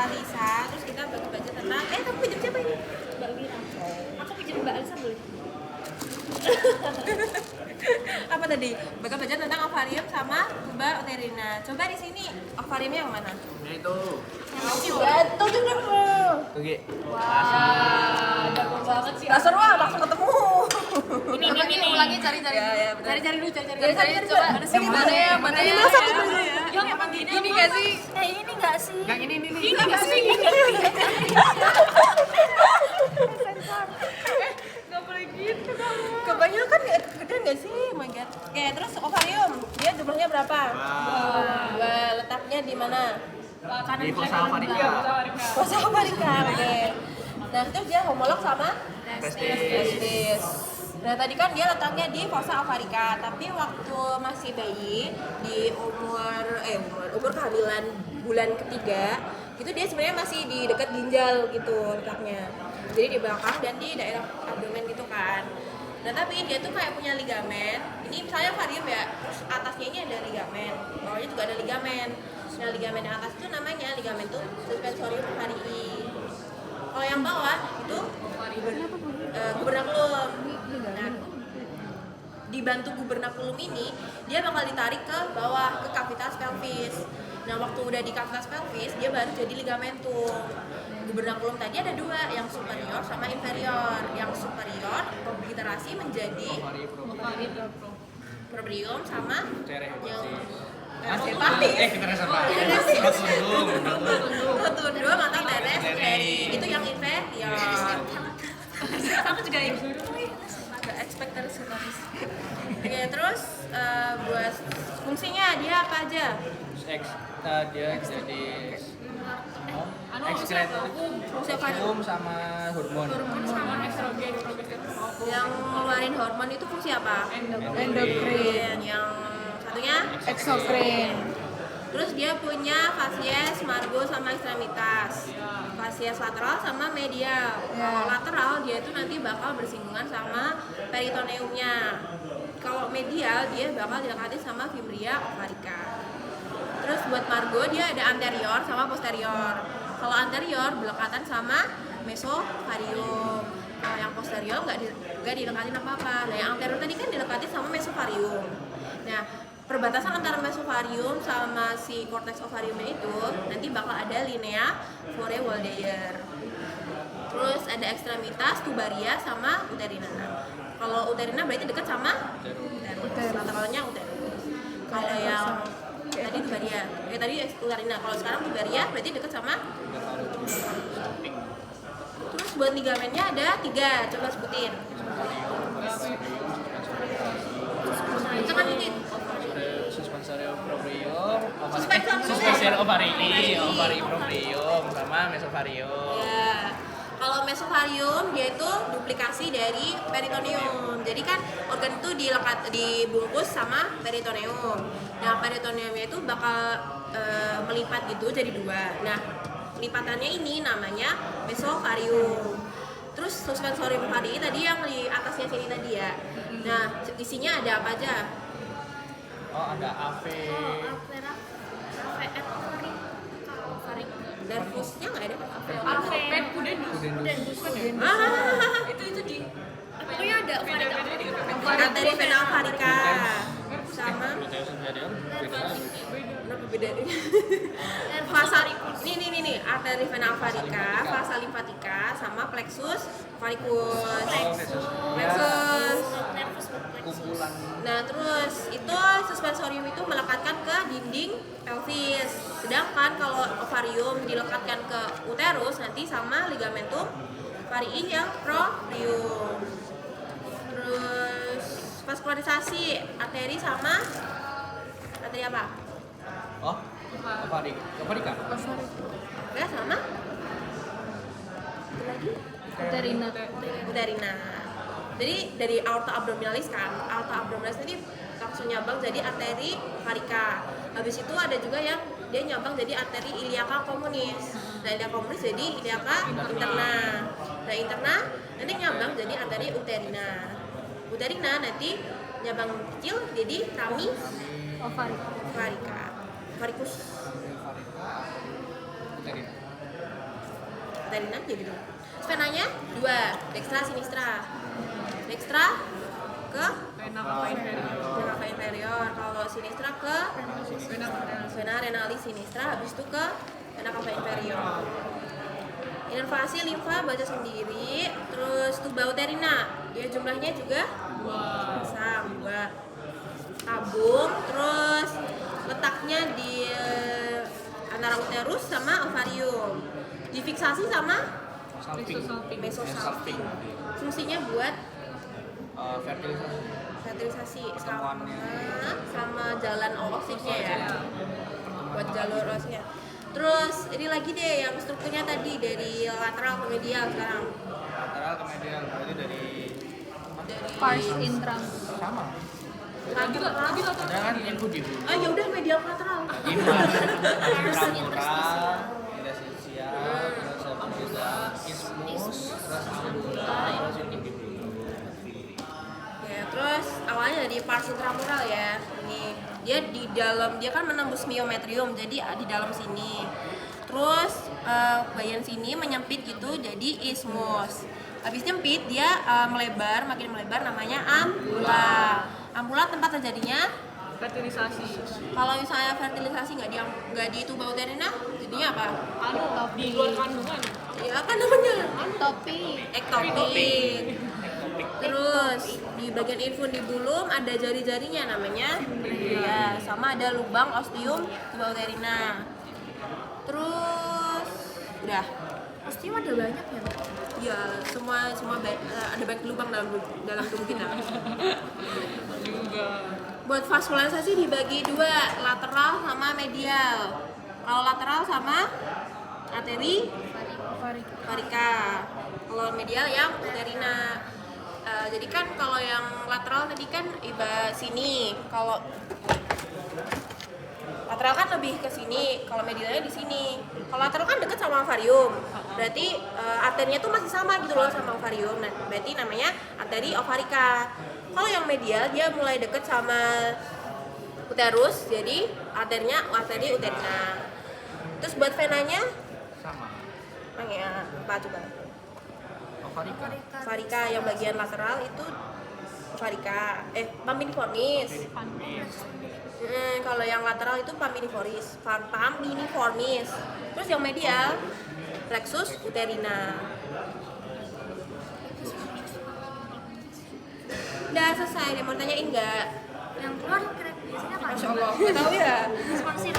Alisa, terus kita baca-baca tentang kamu pinjam siapa ini? Mbak Wira. Aku pinjam Mbak Alisa boleh? Apa tadi? Baca-baca tentang ovarium sama tuba uterina. Coba di sini ovariumnya yang mana? Nah itu. Itu juga. Oke. Wah, jago banget sih. Gak seru langsung ketemu. Ini ulangi cari Ya, benar. cari dulu Coba. mana ya yang apa gini ini nggak sih Ini enggak sih? Yang ini nih. ini nggak sih nggak boleh gitu kamu Kebanyakan gede nggak sih? Oh my god. Oke, terus ovarium, dia jumlahnya berapa? Dua. Letaknya di mana? Di fosa ovarika. Fosa ovarika. Oke. Nah, terus dia homolog sama testis. Nah, tadi kan dia letaknya di fosa ovarika, tapi waktu masih bayi di umur kehamilan bulan ketiga, itu dia sebenarnya masih di dekat ginjal gitu letaknya. Jadi di belakang dan di daerah abdomen gitu kan. Nah, tapi dia tuh kayak punya ligamen. Ini misalnya ovarium ya, terus atasnya ini ada ligamen, bawahnya juga ada ligamen. Nah, ligamen yang atas itu namanya ligamen tuh suspensorium ovarii. Kalau yang bawah itu gubernaculum. Nah, dibantu gubernaculum ini dia bakal ditarik ke bawah ke kavitas pelvis. Nah, waktu udah di kavitas pelvis dia baru jadi ligamentum. Gubernaculum tadi ada dua, yang superior sama inferior. Yang superior obliterasi menjadi probrium sama yang Rotundum atau teres itu yang inferior. Aku juga agak ekspektasi. Oke, terus buat fungsinya dia apa aja? Dia jadi ekskret sebum sama hormon. Yang ngeluarin hormon itu fungsi apa? Endokrin. Yang satunya eksokrin. Terus dia punya fasies, margo sama ekstremitas. Fasies lateral sama medial. Kalau lateral dia itu nanti bakal bersinggungan sama peritoneumnya. Kalau medial dia bakal dilekati sama fibria ovarica. Terus buat margo dia ada anterior sama posterior. Kalau anterior berdekatan sama mesovarium. Kalau yang posterior nggak dilekatin apa-apa. Nah, yang anterior tadi kan dilekati sama mesovarium. Nah, perbatasan antara mesovarium sama si cortex ovariumnya itu nanti bakal ada linea Fore-Waldeyer. Terus ada ekstremitas tubaria sama uterina. Kalau uterina berarti dekat sama uterus. Lateralnya uterus. Kalau yang tadi tubaria, tadi uterina. Kalau sekarang tubaria berarti dekat sama. Terus buat ligamennya ada 3, coba sebutin. Itu kan ini Suspensorium proprium, suspensorium ovari proprium sama mesovarium. Ya. Kalau mesovarium dia itu duplikasi dari peritoneum. Jadi kan organ itu dibungkus sama peritoneum. Nah, peritoneumnya itu bakal melipat gitu jadi 2. Nah, lipatannya ini namanya mesovarium. Terus suspensorium ovarii tadi yang di atasnya sini tadi ya. Nah, isinya ada apa aja? Oh, ada AV. Nervusnya nggak ada? Itu di pokoknya ada Arteri vena ovarica sama berapa bedanya? Fasa nih arteri vena ovarica, fasa limfatika sama plexus varicus. Plexus. Kumpulan. Nah, terus itu suspensorium itu melekatkan ke dinding pelvis. Sedangkan kalau ovarium dilekatkan ke uterus nanti sama ligamentum varii yang proprium. Terus vaskularisasi arteri sama arteri apa? Oh, ovarika. Enggak sama? Itu lagi? Uterina. Jadi dari aorta abdominalis kan, aorta abdominalis ini langsung nyambang jadi arteri varika. Habis itu ada juga yang dia nyambang jadi arteri iliaca communis. Nah, iliaca communis jadi iliaca interna. Nah, interna nanti nyambang jadi arteri uterina. Uterina nanti nyambang kecil jadi rami varika. Varicus. uterina ya gitu. Terus venanya 2, dextra sinistra. Dextra ke Vena cava inferior. vena cava inferior, kalau sinistra ke vena renalis sinistra, habis itu ke vena cava inferior. Inervasi limfa baca sendiri, terus tuba uterina, dia jumlahnya juga sama 2 tabung, terus letaknya di antara uterus sama ovarium, difiksasi sama Salping. mesosalping. Fungsinya buat Fertilisasi. fertilisasi Pertemuannya. sama jalan oosiknya ya, buat jalur oosiknya. Terus ini lagi deh yang strukturnya tadi dari lateral ke medial sekarang. Lateral ke medial berarti dari Pars intram. sama. Lateral. Ada kan info di dulu. Ah ya udah medial lateral. Intramural, interstisial, terus habis itu ismus, terus ambula, terus ini di dulu. Ya, terus awalnya dari pars intramural ya. Ini dia di dalam, dia kan menembus myometrium, jadi di dalam sini. Terus bagian sini menyempit gitu, jadi ismus. Habis nyempit dia melebar, makin melebar, namanya ambula. Ambula tempat terjadinya Fertilisasi. kalau misalnya fertilisasi nggak di tuba uterina, jadinya apa? Di luar kandungan. Ya kan namanya Topi. ektopik. Terus di bagian infun di bulum ada jari-jarinya namanya ya, sama ada lubang ostium tuba uterina. Terus udah. Ostium ada banyak ya, Mbak? Ya, semua ada banyak lubang dalam tubuh kita. Juga. Buat vaskularisasi dibagi 2, lateral sama medial. Kalau lateral sama arteri varika. Kalau medial yang uterina. Jadi kan kalau yang lateral tadi kan iba sini. Kalau lateral kan lebih ke sini, kalau medialnya di sini. Kalau lateral kan deket sama ovarium. Berarti arterinya tuh masih sama gitu loh sama ovarium. Nah, berarti namanya arteri ovarika. Kalau yang medial dia mulai deket sama uterus, jadi arterinya arteri uterina. Terus buat venanya Sama. ya, apa coba? Ovarika. Varika yang bagian lateral itu varika. Paminiformis. Kalau yang lateral itu paminiformis. Terus yang medial plexus uterina. Udah selesai, deh mau tanyain nggak? Yang keluar biasanya apa? Masya Allah, nggak tahu ya. Sponsor.